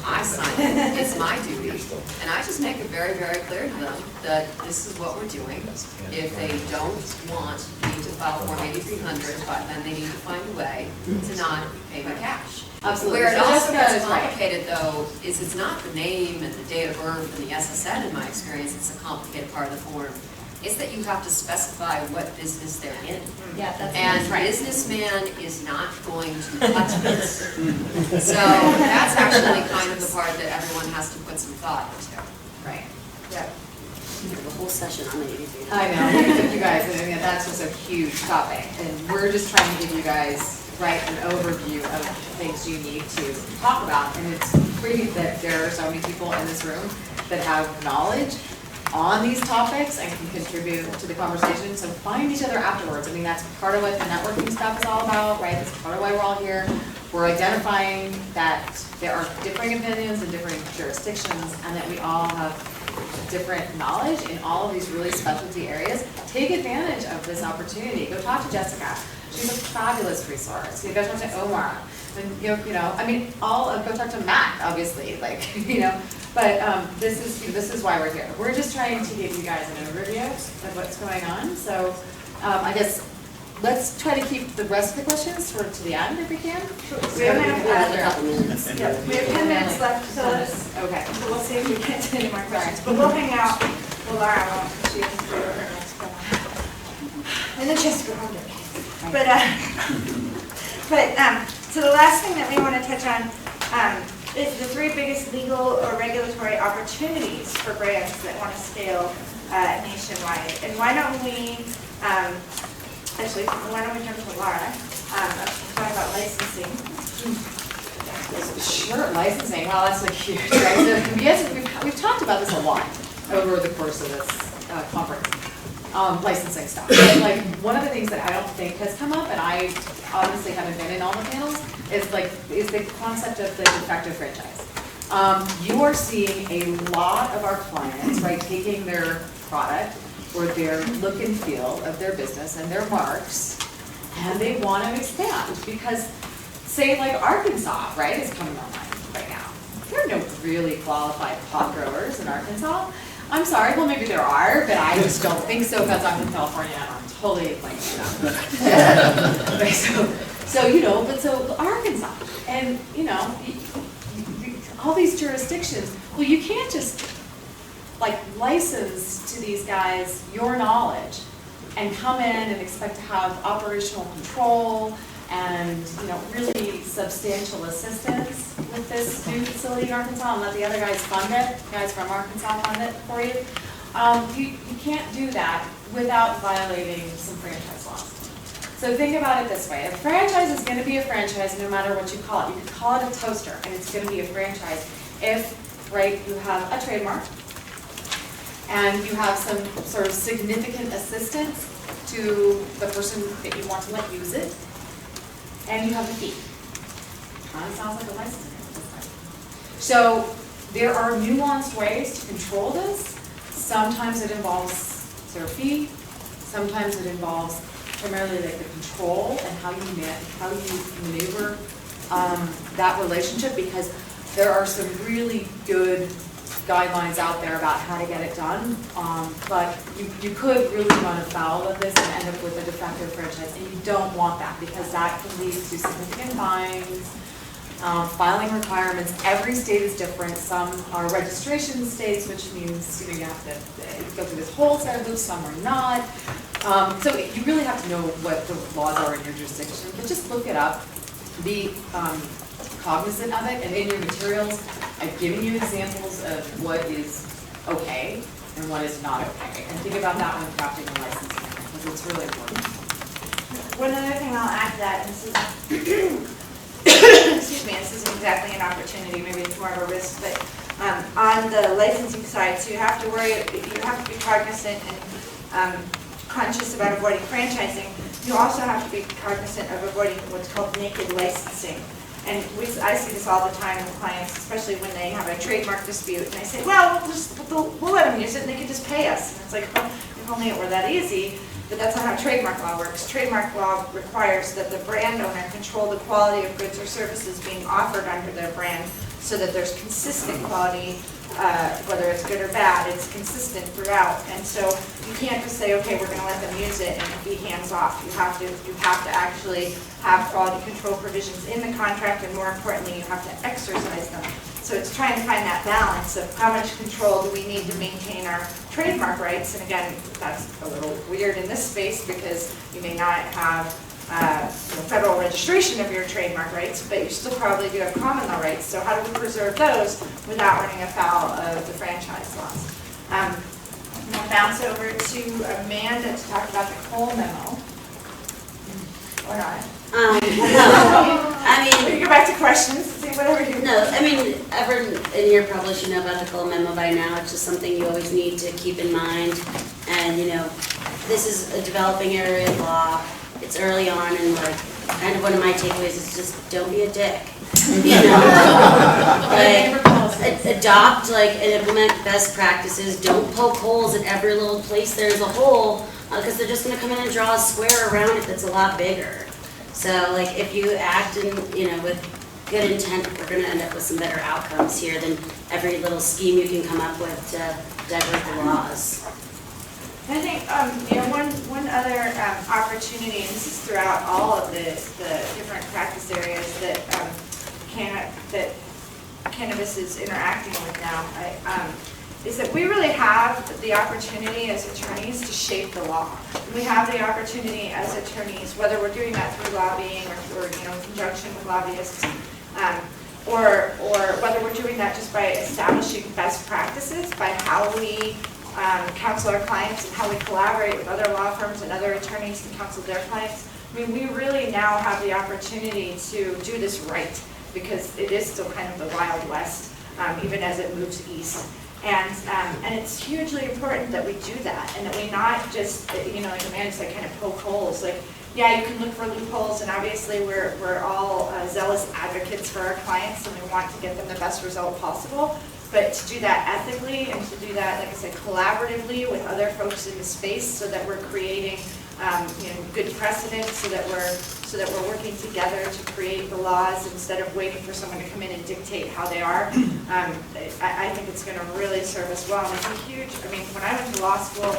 I sign it, it's my duty. And I just make it very, very clear to them that this is what we're doing. If they don't want me to file Form 8300, but then they need to find a way to not pay my cash. Absolutely. Where it So also Jessica gets is right. complicated though, is it's not the name and the date of birth and the SSN in my experience, it's a complicated part of the form. It's that you have to specify what business they're in. Yeah, that's And right. businessman is not going to touch this. So that's actually kind of the part that everyone has to put some thought into. Right. The whole session on the 83. I know, with you guys, and I mean, that's just a huge topic, and we're just trying to give you guys, right, an overview of things you need to talk about, and it's pretty that there are so many people in this room that have knowledge on these topics and can contribute to the conversation, so find each other afterwards. I mean, that's part of what the networking stuff is all about, right? That's part of why we're all here. We're identifying that there are differing opinions in different jurisdictions, and that we all have different knowledge in all of these really specialty areas, take advantage of this opportunity. Go talk to Jessica. She's a fabulous resource. You go talk to Omar. And you know, I mean, go talk to Matt, obviously, like, you know, but this is why we're here. We're just trying to give you guys an overview of what's going on. So I guess let's try to keep the rest of the questions to the end if we can. We only have We have a couple minutes. Yeah, we have 10 minutes left, so Okay. so we'll see if we get to any more questions. But we'll hang out. Well, Laura won't, she has to do her next one. And then she has to go home to her kids. So the last thing that we want to touch on is the 3 biggest legal or regulatory opportunities for brands that want to scale nationwide. And why don't we, actually, why don't we turn to Laura, talk about licensing. Sure, licensing, well, that's like huge, right? So, yes, we've talked about this a lot over the course of this conference, licensing stuff. But like, one of the things that I don't think has come up, and I obviously haven't been in all the panels, is the concept of the de facto franchise. You are seeing a lot of our clients, right, taking their product or their look and feel of their business and their marks, and they want to expand because, say, like Arkansas, right, is coming online right now. There are no really qualified pot growers in Arkansas. I'm sorry, well, maybe there are, but I just don't think so because I'm in California and I'm totally playing it So, you know, but so Arkansas, and, you know, all these jurisdictions, well, you can't just, like, license to these guys your knowledge and come in and expect to have operational control and, you know, really substantial assistance with this new facility in Arkansas and let the other guys fund it, guys from Arkansas fund it for you. You can't do that without violating some franchise laws. So think about it this way. A franchise is going to be a franchise no matter what you call it. You could call it a toaster and it's going to be a franchise if, right, you have a trademark and you have some sort of significant assistance to the person that you want to let use it, and you have a fee. Kind of sounds like a license agreement. So there are nuanced ways to control this. Sometimes it involves sort of fee. Sometimes it involves primarily like the control and how you maneuver that relationship, because there are some really good guidelines out there about how to get it done, but you could really run afoul of this and end up with a de facto franchise, and you don't want that because that can lead to significant fines, filing requirements. Every state is different. Some are registration states, which means you have to go through this whole set of hoops. Some are not. So you really have to know what the laws are in your jurisdiction. But just look it up. Be cognizant of it, and in your materials, I've given you examples of what is okay and what is not okay. And think about that when crafting a license agreement, because it's really important. One other thing I'll add to that, and this is, excuse me, this isn't exactly an opportunity, maybe it's more of a risk, but on the licensing side, so you have to be cognizant and conscious about avoiding franchising. You also have to be cognizant of avoiding what's called naked licensing. And I see this all the time with clients, especially when they have a trademark dispute, and I say, well, we'll let them use it, and they can just pay us. And it's like, well, if only it were that easy, but that's not how trademark law works. Trademark law requires that the brand owner control the quality of goods or services being offered under their brand so that there's consistent quality, whether it's good or bad, it's consistent throughout. And so you can't just say, okay, we're gonna let them use it and be hands off. You have to actually have quality control provisions in the contract, and more importantly, you have to exercise them. So it's trying to find that balance of how much control do we need to maintain our trademark rights. And again, that's a little weird in this space because you may not have federal registration of your trademark rights, but you still probably do have common law rights. So how do we preserve those without running afoul of the franchise laws? I'm going to bounce over to Amanda to talk about the Cole memo. Or not? No, I mean, We can go back to questions, see whatever you. no, I mean, everyone in here probably should know about the Cole memo by now. It's just something you always need to keep in mind. And, this is a developing area of law. It's early on, and kind of one of my takeaways is just don't be a dick. You know? Like, adopt, like, and implement best practices. Don't poke holes in every little place there's a hole, because they're just gonna come in and draw a square around it that's a lot bigger. So, like, if you act in, you know, with good intent, we're gonna end up with some better outcomes here than every little scheme you can come up with to divert the laws. I think, you know, one other opportunity, and this is throughout all of the different practice areas that that cannabis is interacting with now, is that we really have the opportunity as attorneys to shape the law. We have the opportunity as attorneys, whether we're doing that through lobbying or you know, in conjunction with lobbyists, or whether we're doing that just by establishing best practices, by how we counsel our clients and how we collaborate with other law firms and other attorneys to counsel their clients. I mean, we really now have the opportunity to do this right, because it is still kind of the Wild West, even as it moves east. And it's hugely important that we do that, and that we not just, you know, like Amanda said, kind of poke holes. Like, yeah, you can look for loopholes, and obviously we're all zealous advocates for our clients, and we want to get them the best result possible. But to do that ethically, and to do that, like I said, collaboratively with other folks in the space, so that we're creating you know, good precedent, so that we're working together to create the laws instead of waiting for someone to come in and dictate how they are. I think it's going to really serve us well. And it's a huge. I mean, when I went to law school,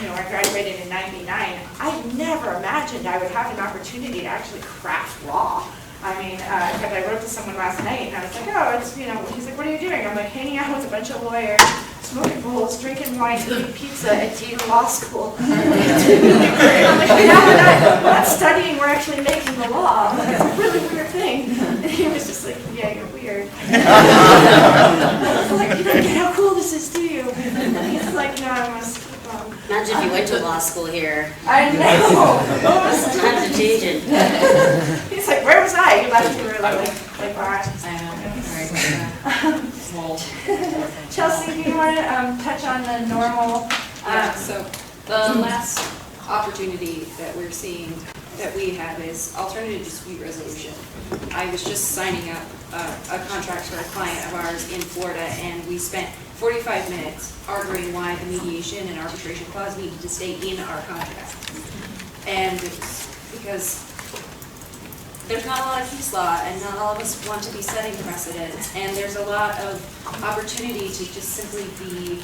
you know, I graduated in '99. I never imagined I would have an opportunity to actually craft law. I mean, in fact, I wrote to someone last night, and I was like, oh, it's, you know, he's like, what are you doing? I'm like, hanging out with a bunch of lawyers, smoking bowls, drinking wine, eating pizza at Dayton Law School. And I'm like, we're not studying, we're actually making the law. I'm like, it's a really weird thing. And he was just like, yeah, you're weird. I was like, you don't get how cool this is, do you? And he's like, no, I must keep on. Imagine if you went to law school here. I know. Times are changing. He's like, where was I? You left me really like orange. I know. Chelsea, do you want to touch on the normal? Yeah, so the last opportunity that we're seeing that we have is alternative dispute resolution. I was just signing up a contract for a client of ours in Florida, and we spent 45 minutes arguing why the mediation and arbitration clause needed to stay in our contract. And it's because there's not a lot of case law, and not all of us want to be setting precedents, and there's a lot of opportunity to just simply be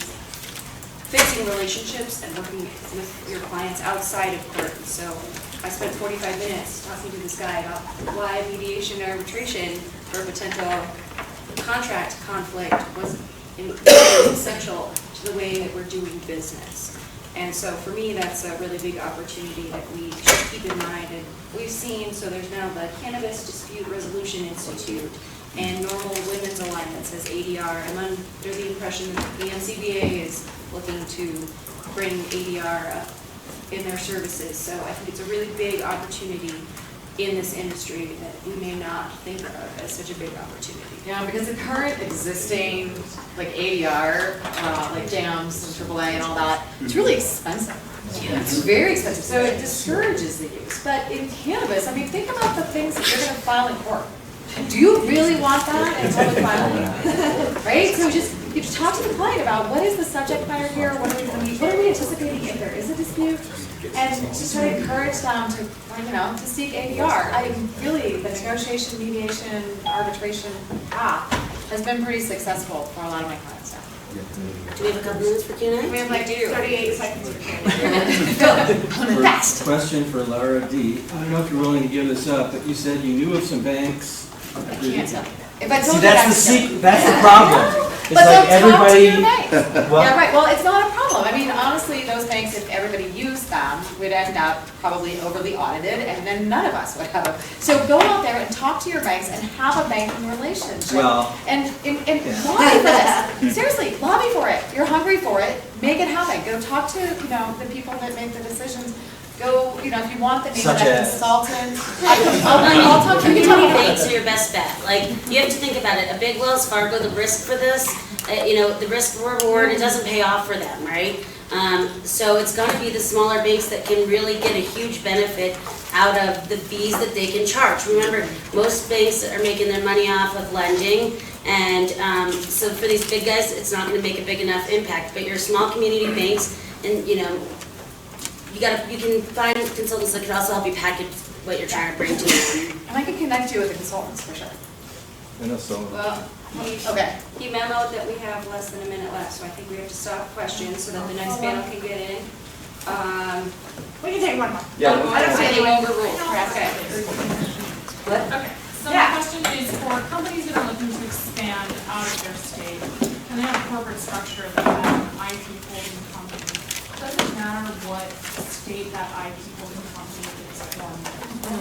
fixing relationships and working with your clients outside of court. So I spent 45 minutes talking to this guy about why mediation and arbitration for a potential contract conflict was essential to the way that we're doing business. And so for me, that's a really big opportunity that we should keep in mind. And we've seen, so there's now the Cannabis Dispute Resolution Institute and Normal Women's Alliance as ADR. I'm under the impression that the NCBA is looking to bring ADR up in their services. So I think it's a really big opportunity in this industry that we may not think of as such a big opportunity. Yeah, because the current existing, like ADR, like dams and AAA and all that, it's really expensive. It's very expensive, so it discourages the use. But in cannabis, I mean, think about the things that you're gonna file in court. Do you really want that in public filing? Right? So you just talk to the client about what is the subject matter here, what are we anticipating if there is a dispute, and just try to encourage them to, you know, to seek ADR. I mean, really, the negotiation, mediation, arbitration path has been pretty successful for a lot of my clients now. Do we have a couple minutes for Q&A? We have like 38 seconds for Q&A. Fast. Question for Laura D. I don't know if you're willing to give this up, but you said you knew of some banks. I can't tell you. If I told See, you that's the secret, that's the problem. It's But like don't talk to your everybody. banks. Well- Yeah, right, well, it's not a problem. I mean, honestly, those banks, if everybody used them, would end up probably overly audited, and then none of us would have them. So go out there and talk to your banks and have a banking relationship. Well- And lobby for this. Seriously, lobby for it. You're hungry for it, make it happen. Go talk to, you know, the people that make the decisions. Go, you know, if you want the name of Such that as? consultant. I'll talk to you. Community banks are your best bet. Like, you have to think about it. A big Wells Fargo, the risk for this the risk reward, it doesn't pay off for them, right? So it's gonna be the smaller banks that can really get a huge benefit out of the fees that they can charge. Remember, most banks are making their money off of lending, and so for these big guys, it's not gonna make a big enough impact. But your small community banks, and you can find consultants that can also help you package what you're trying to bring to them. And I can connect you with the consultants for sure. And also, Well, Okay. he memoed that we have less than a minute left, so I think we have to stop questions so that the next panel can get in. We can take one more. Yeah. I don't see anyone. Overruled. Okay. Okay, so my question is for companies that are looking to expand out of their state, and they have a corporate structure that have an IT holding company. Does it matter what state that IT holding company is formed in?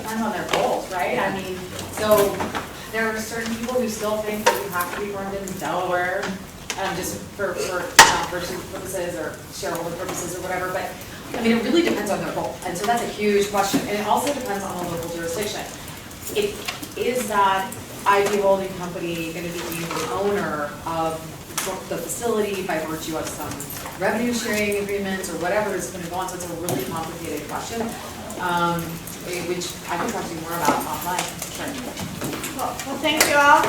Depends on their goals, right? I mean, so there are certain people who still think that you have to be formed in Delaware, just for pursuit purposes or shareholder purposes or whatever, but, I mean, it really depends on their goal, and so that's a huge question, and it also depends on the local jurisdiction. Is that IT holding company gonna be the owner of the facility by virtue of some revenue sharing agreements or whatever is gonna go on, so it's a really complicated question, which I can talk to you more about offline, sure. Well, thank you all.